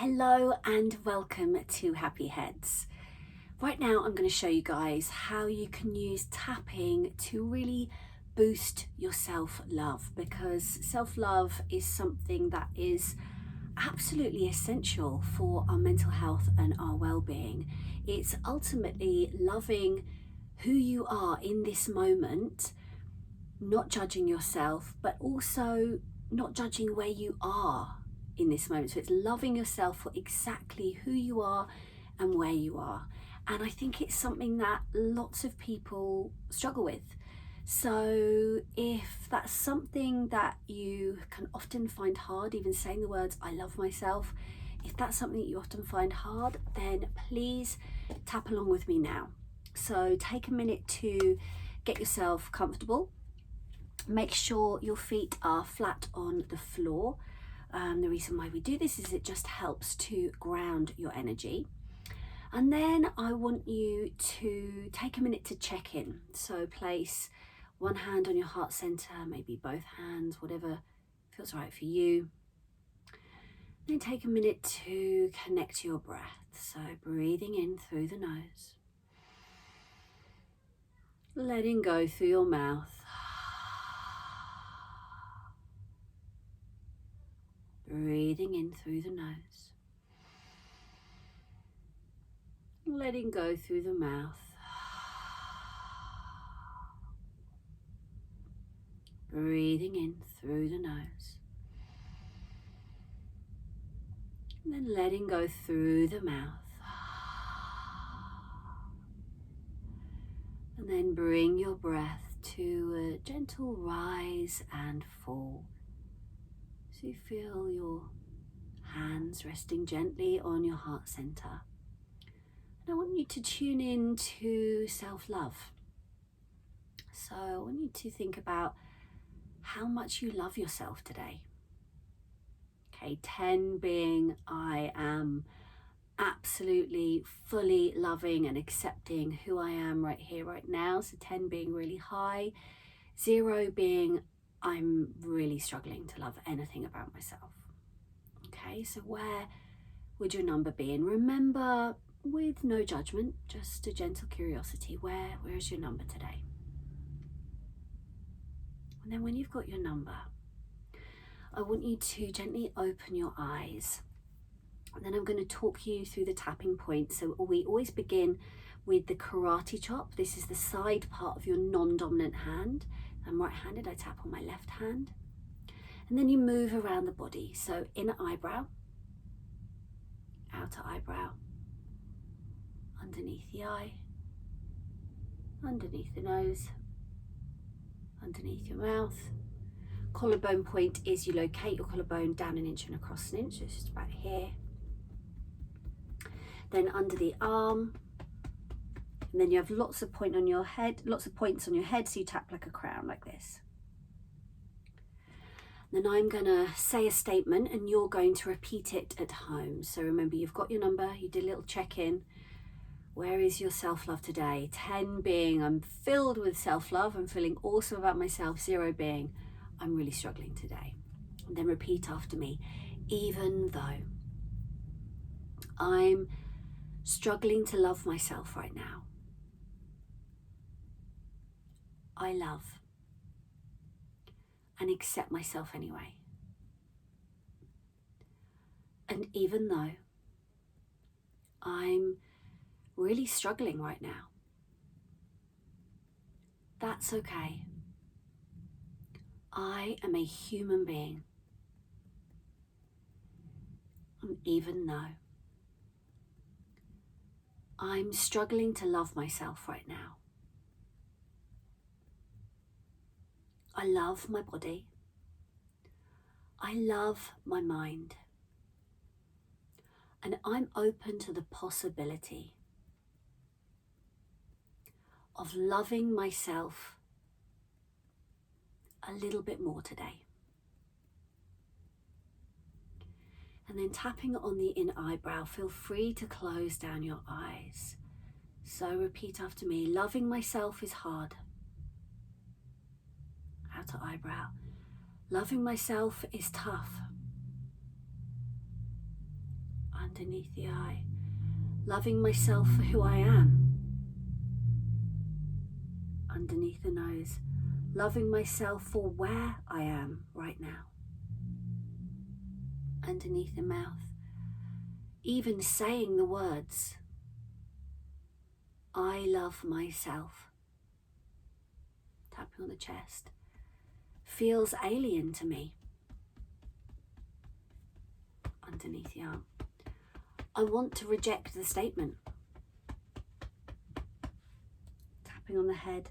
Hello and welcome to Happy Heads. Right now I'm going to show you guys how you can use tapping to really boost your self-love, because self-love is something that is absolutely essential for our mental health and our well-being. It's ultimately loving who you are in this moment, not judging yourself, but also not judging where you are in this moment. So it's loving yourself for exactly who you are and where you are. And I think it's something that lots of people struggle with. So if that's something that you can often find hard, even saying the words, I love myself, if that's something that you often find hard, then please tap along with me now. So take a minute to get yourself comfortable. Make sure your feet are flat on the floor. The reason why we do this is it just helps to ground your energy. And then I want you to take a minute to check in. So place one hand on your heart center, maybe both hands, whatever feels right for you. Then take a minute to connect to your breath. So breathing in through the nose, letting go through your mouth. Breathing in through the nose, letting go through the mouth. Breathing in through the nose, and then letting go through the mouth. And then bring your breath to a gentle rise and fall. So you feel your hands resting gently on your heart center. And I want you to tune in to self-love. So I want you to think about how much you love yourself today. Okay, 10 being I am absolutely fully loving and accepting who I am right here, right now. So 10 being really high, 0 being I'm really struggling to love anything about myself. Okay, so where would your number be? And remember, with no judgment, just a gentle curiosity, where is your number today? And then when you've got your number, I want you to gently open your eyes. And then I'm going to talk you through the tapping points. So we always begin with the karate chop. This is the side part of your non-dominant hand. I'm right-handed, I tap on my left hand. And then you move around the body. So inner eyebrow, outer eyebrow, underneath the eye, underneath the nose, underneath your mouth. Collarbone point is you locate your collarbone down an inch and across an inch, so it's just about here. Then under the arm, and then you have lots of points on your head, so you tap like a crown, like this. Then I'm gonna say a statement and you're going to repeat it at home. So remember, you've got your number, you did a little check-in. Where is your self-love today? 10 being I'm filled with self-love, I'm feeling awesome about myself. 0 being I'm really struggling today. And then repeat after me. Even though I'm struggling to love myself right now, I love and accept myself anyway. And even though I'm really struggling right now, that's okay. I am a human being. And even though I'm struggling to love myself right now, I love my body. I love my mind. And I'm open to the possibility of loving myself a little bit more today. And then tapping on the inner eyebrow, feel free to close down your eyes. So repeat after me. Loving myself is hard. Outer eyebrow. Loving myself is tough. underneath the eye. Loving myself for who I am, underneath the nose. Loving myself for where I am right now, underneath the mouth. Even saying the words, I love myself, tapping on the chest, feels alien to me, underneath the arm. I want to reject the statement, tapping on the head,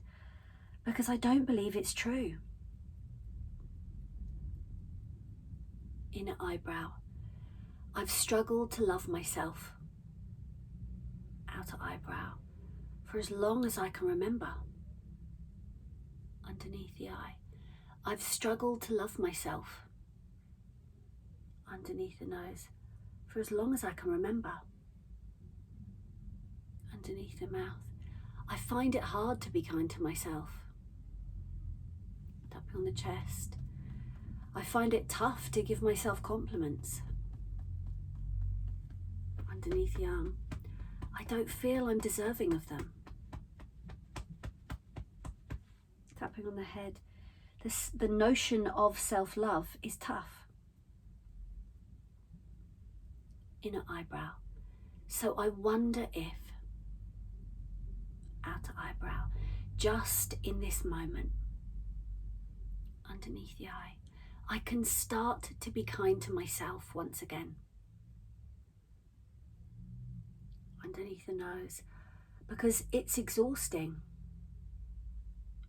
because I don't believe it's true. Inner eyebrow. I've struggled to love myself, outer eyebrow, for as long as I can remember, underneath the eye. I've struggled to love myself, underneath the nose, for as long as I can remember, underneath the mouth. I find it hard to be kind to myself, tapping on the chest. I find it tough to give myself compliments, underneath the arm. I don't feel I'm deserving of them, tapping on the head. The notion of self-love is tough, inner eyebrow. So I wonder if, outer eyebrow, just in this moment, underneath the eye, I can start to be kind to myself once again, underneath the nose, because it's exhausting,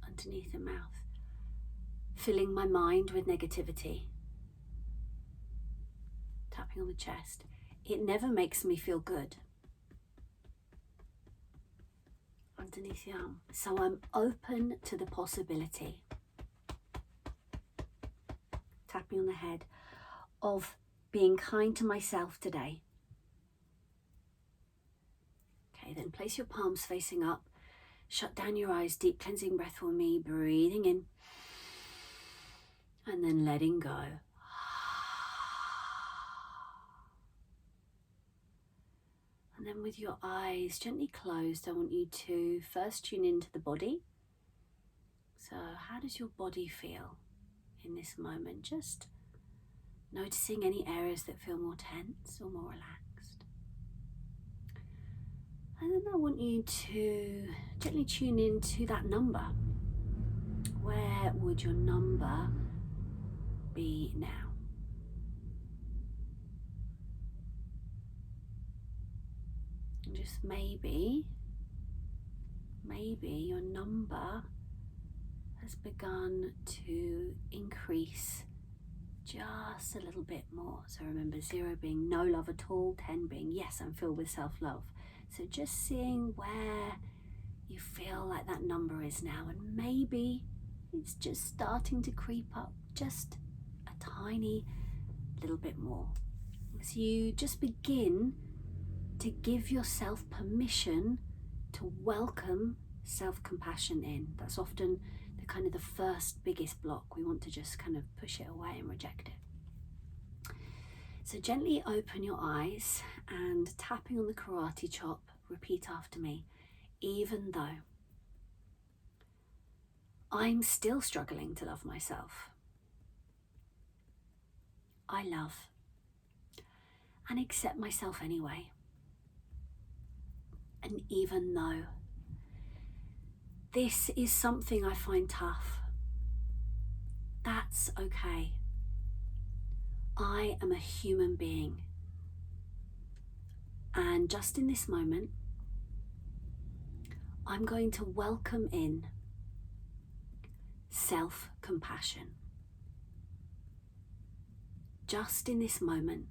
underneath the mouth, filling my mind with negativity, tapping on the chest. It never makes me feel good, underneath the arm. So I'm open to the possibility, tapping on the head, of being kind to myself today. Okay, then place your palms facing up. Shut down your eyes, deep cleansing breath for me, breathing in and then letting go. And then with your eyes gently closed, I want you to first tune into the body. So how does your body feel in this moment? Just noticing any areas that feel more tense or more relaxed. And then I want you to gently tune into that number. Where would your number be now? And just maybe your number has begun to increase just a little bit more. So remember, 0 being no love at all, 10 being yes, I'm filled with self-love. So just seeing where you feel like that number is now, and maybe it's just starting to creep up just a tiny little bit more. As you just begin to give yourself permission to welcome self-compassion in. That's often the first biggest block. We want to just kind of push it away and reject it. So gently open your eyes and, tapping on the karate chop, repeat after me. Even though I'm still struggling to love myself, I love and accept myself anyway. And even though this is something I find tough, that's okay. I am a human being. And just in this moment, I'm going to welcome in self-compassion. Just in this moment,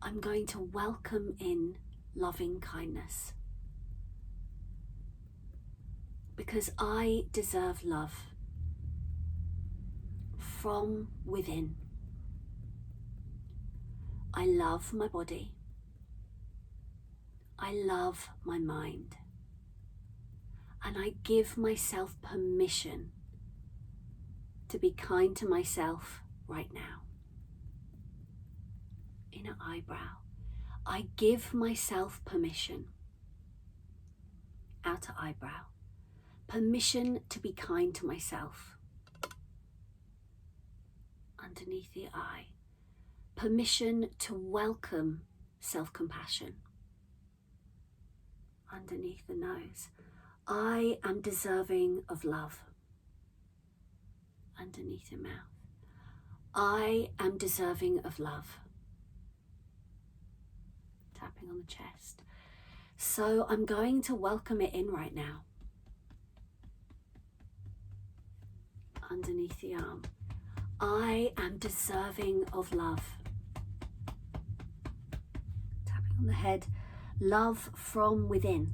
I'm going to welcome in loving kindness. Because I deserve love from within. I love my body. I love my mind. And I give myself permission to be kind to myself right now. inner eyebrow. I give myself permission, outer eyebrow. Permission to be kind to myself, underneath the eye. Permission to welcome self-compassion, underneath the nose. I am deserving of love, underneath the mouth. I am deserving of love, tapping on the chest. So I'm going to welcome it in right now, underneath the arm. I am deserving of love, tapping on the head. Love from within,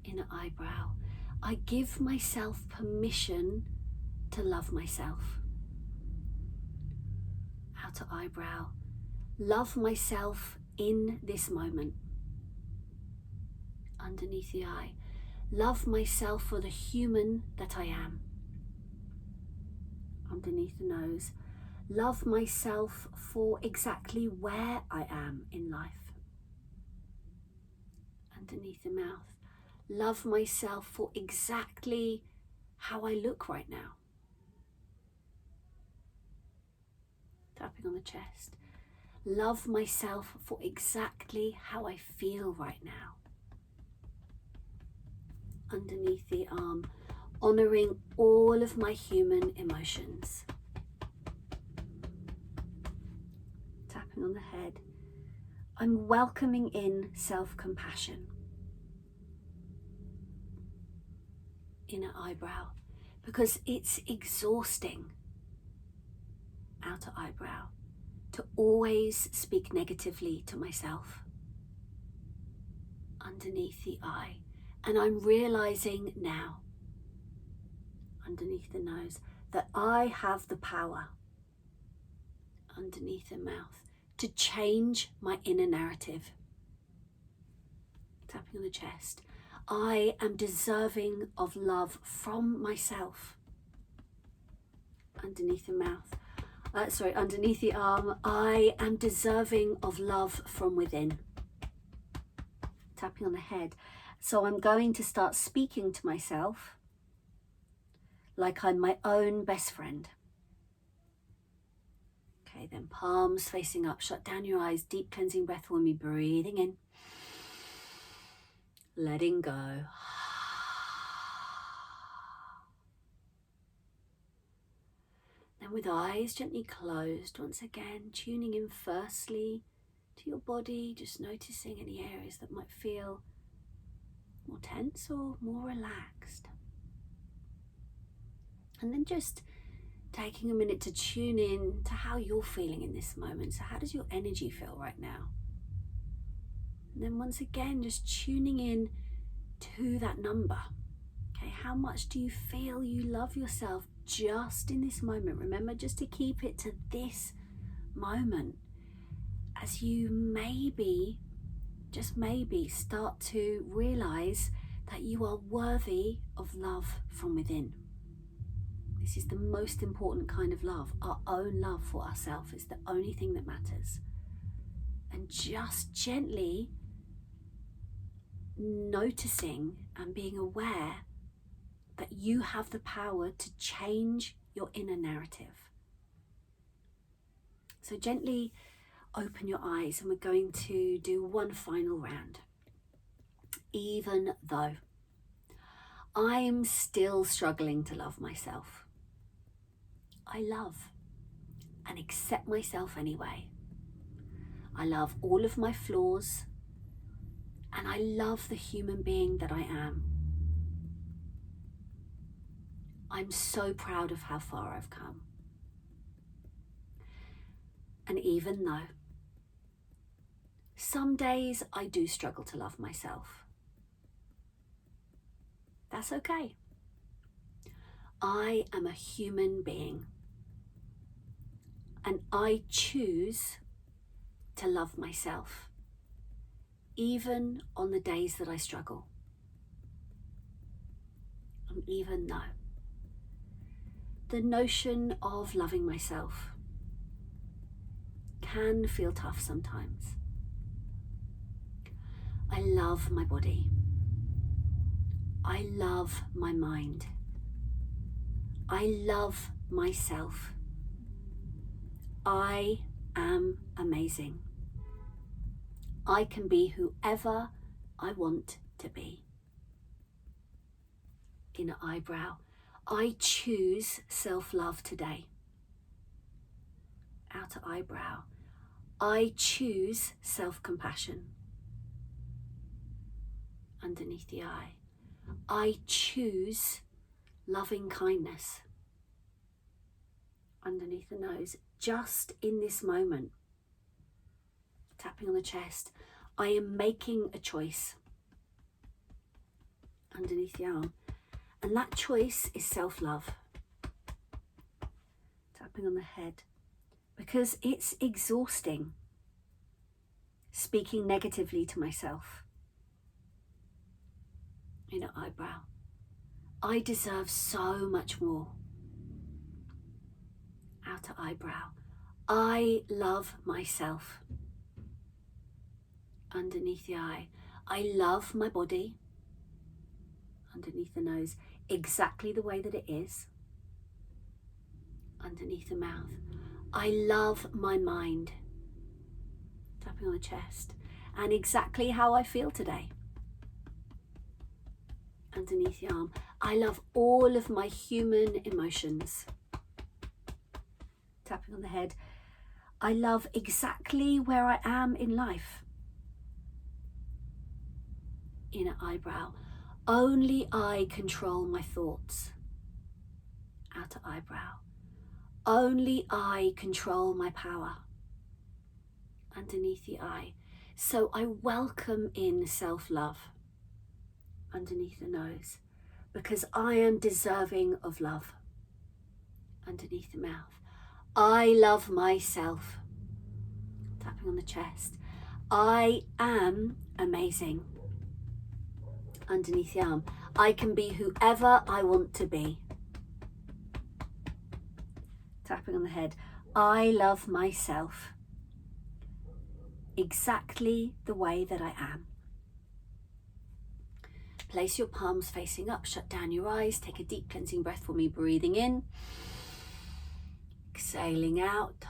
inner eyebrow. I give myself permission to love myself, outer eyebrow. Love myself in this moment, underneath the eye. Love myself for the human that I am, underneath the nose. Love myself for exactly where I am in life, underneath the mouth. Love myself for exactly how I look right now, tapping on the chest. Love myself for exactly how I feel right now, underneath the arm. Honoring all of my human emotions, tapping on the head. I'm welcoming in self-compassion, inner eyebrow, because it's exhausting, outer eyebrow, to always speak negatively to myself, underneath the eye. And I'm realizing now, underneath the nose, that I have the power, underneath the mouth, to change my inner narrative, tapping on the chest. I am deserving of love from myself, underneath the mouth. Underneath the arm. I am deserving of love from within, tapping on the head. So I'm going to start speaking to myself like I'm my own best friend. Okay, then palms facing up, shut down your eyes, deep cleansing breath for me, breathing in, letting go. Then with eyes gently closed, once again, tuning in firstly to your body, just noticing any areas that might feel more tense or more relaxed. And then just taking a minute to tune in to how you're feeling in this moment. So how does your energy feel right now? And then once again, just tuning in to that number. Okay, how much do you feel you love yourself just in this moment? Remember, just to keep it to this moment, as you maybe, just maybe, start to realize that you are worthy of love from within. This is the most important kind of love. Our own love for ourselves is the only thing that matters. And just gently noticing and being aware that you have the power to change your inner narrative. So gently open your eyes, and we're going to do one final round. Even though I'm still struggling to love myself, I love and accept myself anyway. I love all of my flaws, and I love the human being that I am. I'm so proud of how far I've come. And even though some days I do struggle to love myself, that's okay. I am a human being, and I choose to love myself, even on the days that I struggle. And even though the notion of loving myself can feel tough sometimes. I love my body. I love my mind. I love myself. I am amazing. I can be whoever I want to be. Inner eyebrow. I choose self-love today. Outer eyebrow. I choose self-compassion. Underneath the eye. I choose loving kindness. Underneath the nose. Just in this moment. Tapping on the chest. I am making a choice. Underneath the arm. And that choice is self-love. Tapping on the head. Because it's exhausting speaking negatively to myself. Inner eyebrow. I deserve so much more. Outer eyebrow. I love myself. Underneath the eye. I love my body. Underneath the nose. Exactly the way that it is. Underneath the mouth. I love my mind. Tapping on the chest. And exactly how I feel today. Underneath the arm. I love all of my human emotions. Tapping on the head. I love exactly where I am in life. Inner eyebrow. Only I control my thoughts. Outer eyebrow. Only I control my power. Underneath the eye. So I welcome in self-love. Underneath the nose. Because I am deserving of love. Underneath the mouth. I love myself. Tapping on the chest. I am amazing. Underneath the arm. I can be whoever I want to be. Tapping on the head. I love myself exactly the way that I am. Place your palms facing up, shut down your eyes, take a deep cleansing breath for me, breathing in, exhaling out.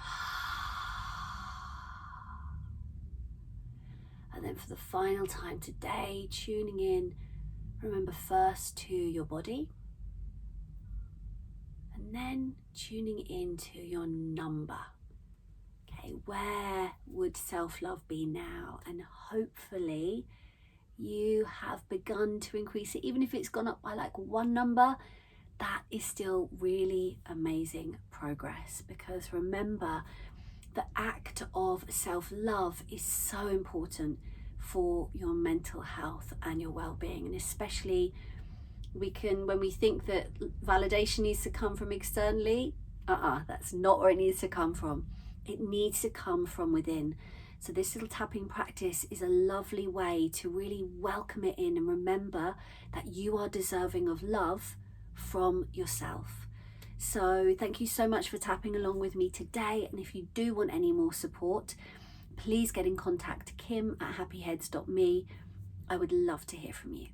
And then for the final time today, tuning in, remember first to your body, and then tuning into your number. Okay, where would self-love be now? And hopefully you have begun to increase it. Even if it's gone up by like one number, that is still really amazing progress. Because remember, the act of self-love is so important for your mental health and your well-being. And especially when we think that validation needs to come from externally, that's not where it needs to come from. It needs to come from within. So this little tapping practice is a lovely way to really welcome it in and remember that you are deserving of love from yourself. So thank you so much for tapping along with me today. And if you do want any more support, please get in contact, kim@happyheads.me. I would love to hear from you.